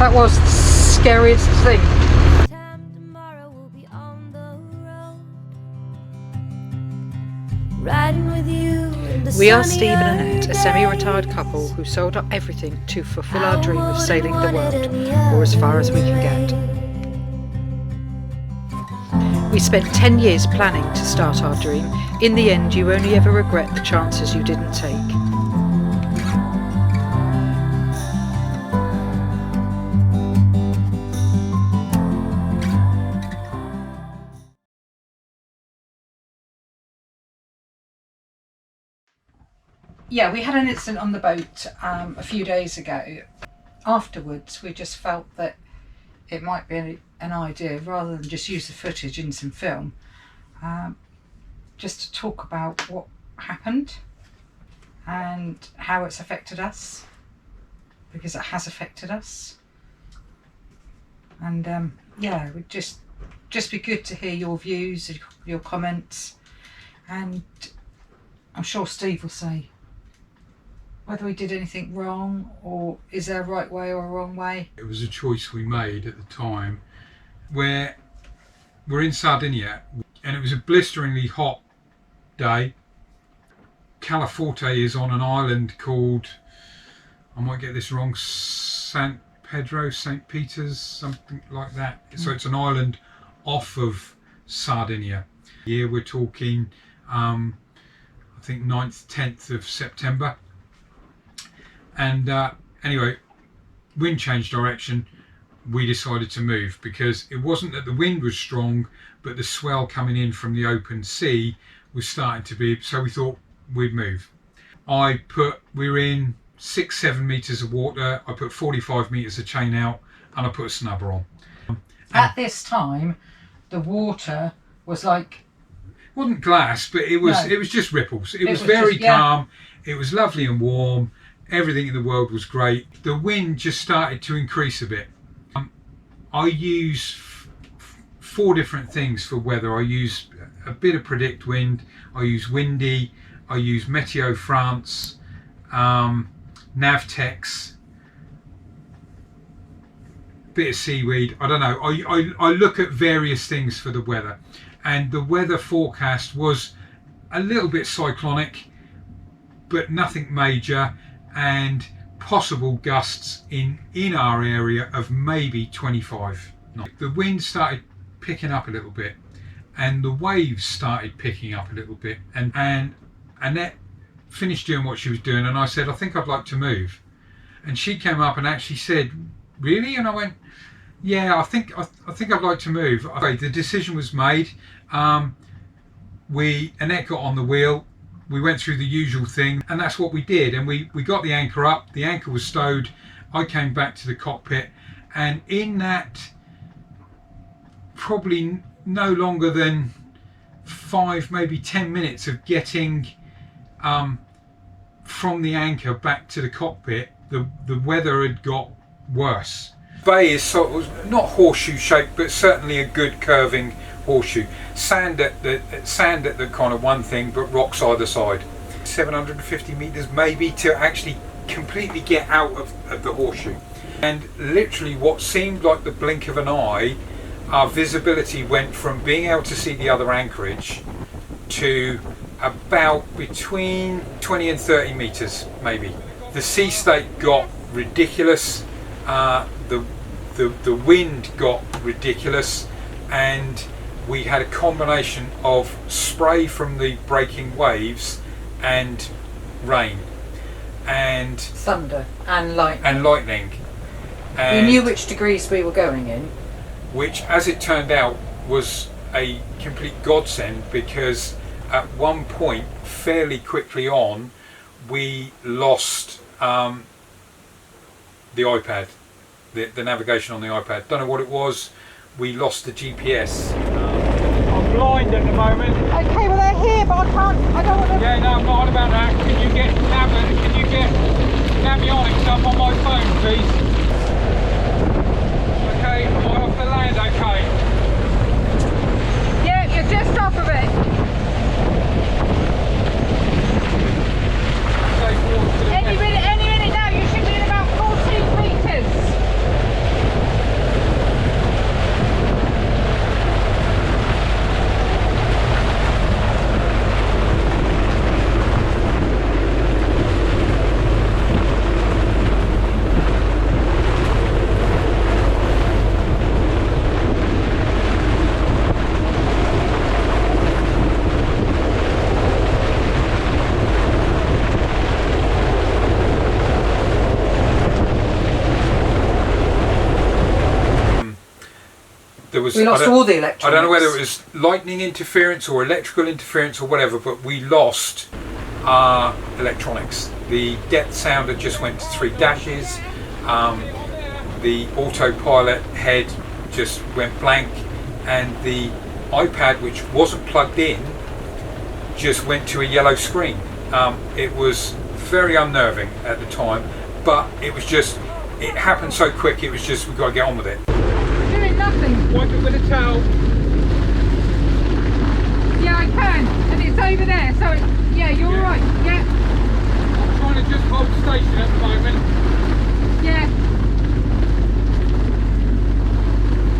That was the scariest thing. We are Steve and Annette, a semi-retired couple who sold up everything to fulfil our dream of sailing the world, or as far as we can get. We spent 10 years planning to start our dream. In the end, you only ever regret the chances you didn't take. Yeah, we had an incident on the boat a few days ago. Afterwards, we just felt that it might be an idea, rather than just use the footage in some film, just to talk about what happened and how it's affected us, because it has affected us. And yeah, it would just be good to hear your views, your comments, and I'm sure Steve will say whether we did anything wrong, or is there a right way or a wrong way. It was a choice we made at the time. We're in Sardinia, and it was a blisteringly hot day. Calaforte is on an island called, I might get this wrong, St. Peter's, something like that. So it's an island off of Sardinia. Here we're talking, I think 9th, 10th of September. And anyway, wind changed direction. We decided to move because it wasn't that the wind was strong, but the swell coming in from the open sea was starting to be, so we thought we'd move. We were in 6-7 meters of water. I put 45 meters of chain out and I put a snubber on. At this time, the water was like, it wasn't glass, but it was just ripples. It was very calm. It was lovely and warm. Everything in the world was great. The wind just started to increase a bit. I use 4 different things for weather. I use a bit of predict wind, I use windy, I use Meteo France, Navtex, bit of seaweed, I don't know. I look at various things for the weather, and the weather forecast was a little bit cyclonic, but nothing major, and possible gusts in our area of maybe 25 knots. The wind started picking up a little bit and the waves started picking up a little bit, and Annette finished doing what she was doing, and I said, I think I'd like to move. And she came up and actually said, really? And I went, yeah, I think I'd like to move. Okay, the decision was made. Annette got on the wheel. We went through the usual thing, and that's what we did. And we got the anchor up, the anchor was stowed, I came back to the cockpit, and in that probably no longer than 5, maybe 10 minutes of getting from the anchor back to the cockpit, the weather had got worse. Bay is sort of not horseshoe shaped, but certainly a good curving horseshoe. Sand at the kind of one thing, but rocks either side. 750 meters maybe to actually completely get out of the horseshoe. And literally what seemed like the blink of an eye, our visibility went from being able to see the other anchorage to about between 20 and 30 meters maybe. The sea state got ridiculous, the wind got ridiculous, and we had a combination of spray from the breaking waves and rain and thunder and lightning. And we knew which degrees we were going in, which, as it turned out, was a complete godsend, because at one point fairly quickly on we lost the iPad, the navigation on the iPad. Don't know what it was. We lost the GPS. I'm blind at the moment. Okay, well they're here, but I don't want to... Yeah, no, I'm not on about that. Can you get navionics up on my phone, please? Okay, am I off the land okay? Yeah, you're just off of it. Any minute now, you should be in about 14 meters. there was. We lost all the electronics. I don't know whether it was lightning interference or electrical interference or whatever, but we lost our electronics. The depth sounder just went to 3 dashes. The autopilot head just went blank, and the iPad, which wasn't plugged in, just went to a yellow screen. It was very unnerving at the time, but it happened so quick. It was just, we've got to get on with it. We're doing nothing. Wipe it with a towel. Yeah, I can, and it's over there. So yeah, you're Yeah. right. Yeah, I'm trying to just hold station at the moment. yeah.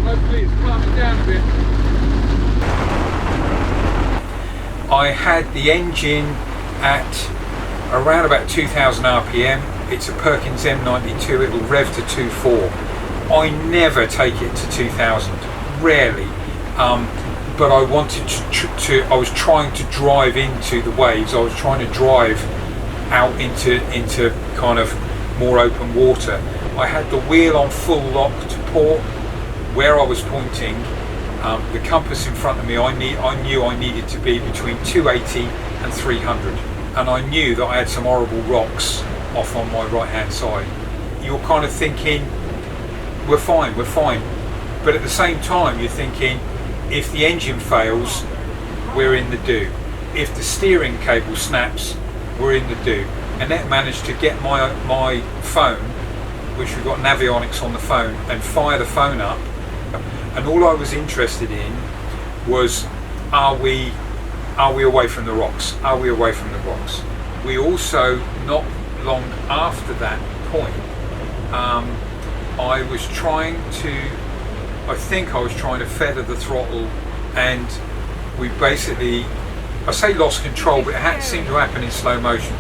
Hopefully it's calming down a bit. I had the engine at around about 2000 RPM. It's a Perkins M92, it will rev to 2.4. I never take it to 2000, rarely. But I wanted I was trying to drive into the waves. I was trying to drive out into kind of more open water. I had the wheel on full lock to port. Where I was pointing, the compass in front of me, I knew I needed to be between 280 and 300, and I knew that I had some horrible rocks off on my right hand side. You're kind of thinking, we're fine, but at the same time you're thinking, if the engine fails, we're in the do. If the steering cable snaps, we're in the do. And that managed to get my phone, which we've got Navionics on the phone, and fire the phone up. And all I was interested in was, are we away from the rocks? Are we away from the rocks? We also, not long after that point, I think I was trying to feather the throttle, and we basically, I say lost control, but it seemed to happen in slow motion.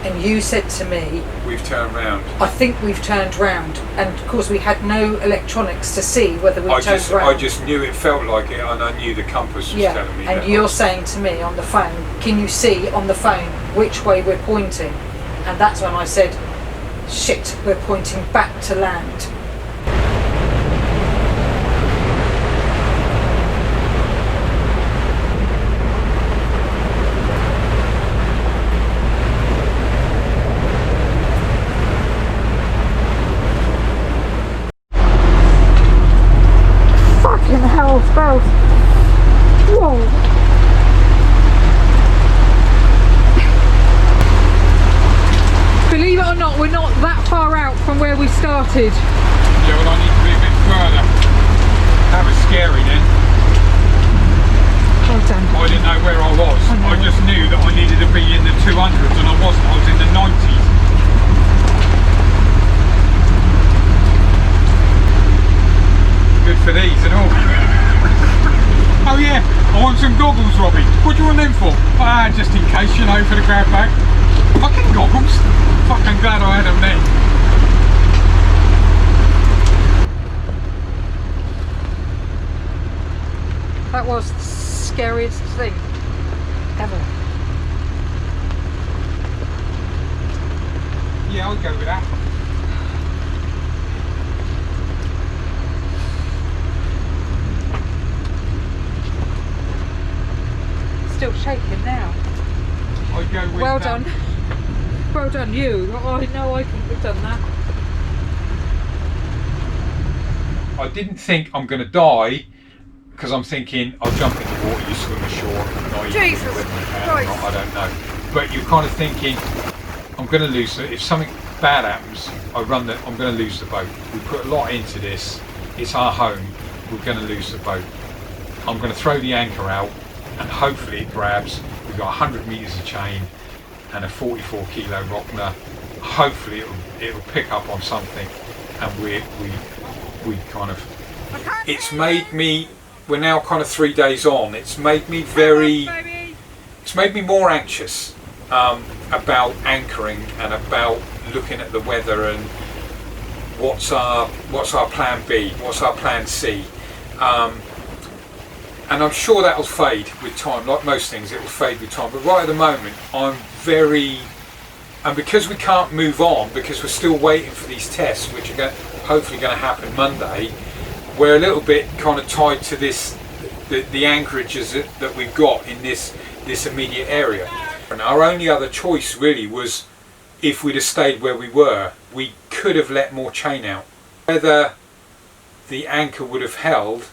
And you said to me, We've turned round. I think we've turned round, and of course we had no electronics to see whether we turned round. I just knew it felt like it, and I knew the compass was telling me that. And you're saying to me on the phone, can you see on the phone which way we're pointing? And that's when I said, shit, we're pointing back to land. Fucking hell, spells. Whoa. Believe it or not, we're not that far out from where we started. Yeah, well, I need to be a bit further. That was scary then. Well done. I didn't know where I was. I know. I just knew that I needed to be in the 200s, and I wasn't. I was in the 90s. Good for these and all. Oh yeah, I want some goggles, Robbie. What do you want them for? Just in case, you know, for the grab bag. Fucking goggles. Fucking glad I had them then. That was the scariest thing ever. Yeah, I'll go with that. Still shaking now. I'll go with Well that. done. Well done you. I know I couldn't have done that. I didn't think I'm going to die, because I'm thinking I'll jump in the water, you swim ashore. Jesus Christ. I don't know. But you're kind of thinking, I'm going to lose it. If something bad happens, I'm going to lose the boat. We put a lot into this. It's our home. We're going to lose the boat. I'm going to throw the anchor out, and hopefully it grabs. We've got 100 metres of chain and a 44 kilo rockner. Hopefully it'll pick up on something, and we kind of. It's made me. We're now kind of 3 days on. It's made me It's made me more anxious about anchoring and about looking at the weather and what's our plan B, what's our plan C. And I'm sure that'll fade with time, like most things, it will fade with time. But right at the moment, I'm very, and because we can't move on, because we're still waiting for these tests, which are hopefully going to happen Monday, we're a little bit kind of tied to this, the anchorages that we've got in this immediate area. And our only other choice really was, if we'd have stayed where we were, we could have let more chain out. Whether the anchor would have held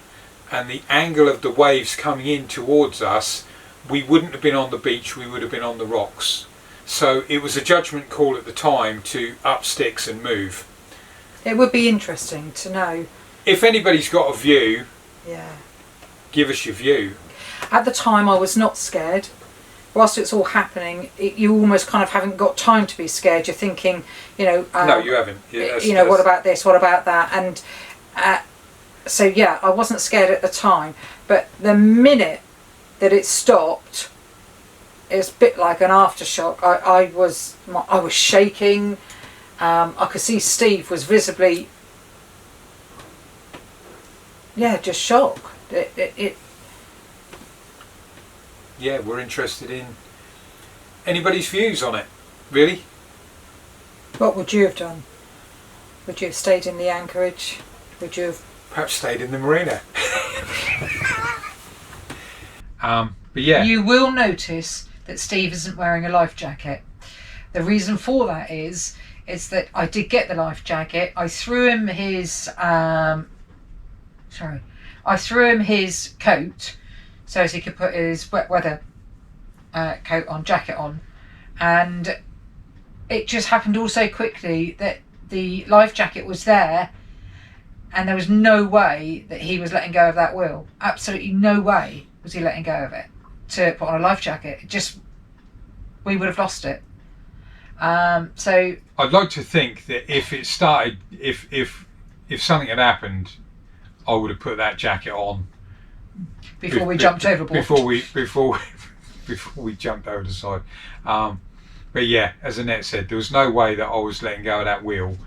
and the angle of the waves coming in towards us, we wouldn't have been on the beach, we would have been on the rocks. So it was a judgment call at the time to up sticks and move. It would be interesting to know. If anybody's got a view, Yeah. give us your view. At the time, I was not scared. Whilst it's all happening, you almost kind of haven't got time to be scared. You're thinking, no, you haven't. Yeah, what about this? What about that? And so, yeah, I wasn't scared at the time. But the minute that it stopped, it was a bit like an aftershock. I was shaking. I could see Steve was visibly, just shocked. Yeah, we're interested in anybody's views on it, really. What would you have done? Would you have stayed in the anchorage? Would you have... Perhaps stayed in the marina. But yeah. You will notice that Steve isn't wearing a life jacket. The reason for that is that I did get the life jacket. I threw him his coat so as he could put his wet weather jacket on, and it just happened all so quickly that the life jacket was there, and there was no way that he was letting go of that wheel. Absolutely no way was he letting go of it to put on a life jacket. We would have lost it. So I'd like to think that if it started, if something had happened, I would have put that jacket on before we jumped overboard. Before we jumped over the side. But yeah, as Annette said, there was no way that I was letting go of that wheel,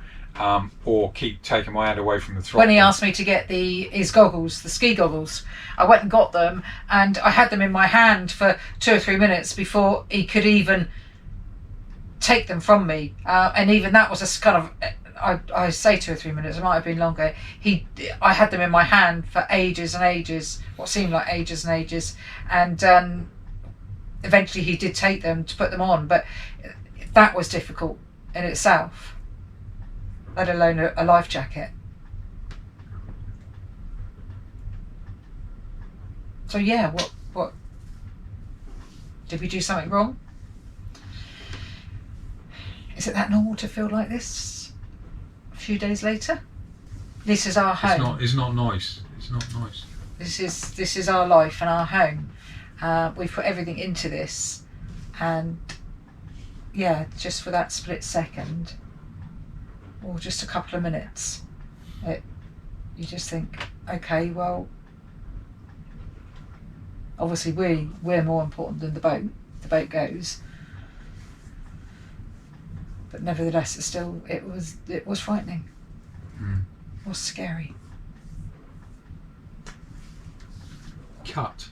or keep taking my hand away from the throttle. When he asked me to get his goggles, the ski goggles, I went and got them, and I had them in my hand for 2 or 3 minutes before he could even take them from me. And even that was a kind of, I say 2 or 3 minutes, it might have been longer. I had them in my hand for ages and ages, what seemed like ages and ages, and eventually he did take them to put them on, but that was difficult in itself, let alone a life jacket. So yeah, what did we do something wrong? Is it that normal to feel like this a few days later? This is our home. It's not nice. It's not nice. This is our life and our home. We've put everything into this, and yeah, just for that split second, or just a couple of minutes, you just think, okay, well, obviously we're more important than the boat. The boat goes, but nevertheless, it was frightening. It was scary. Cut.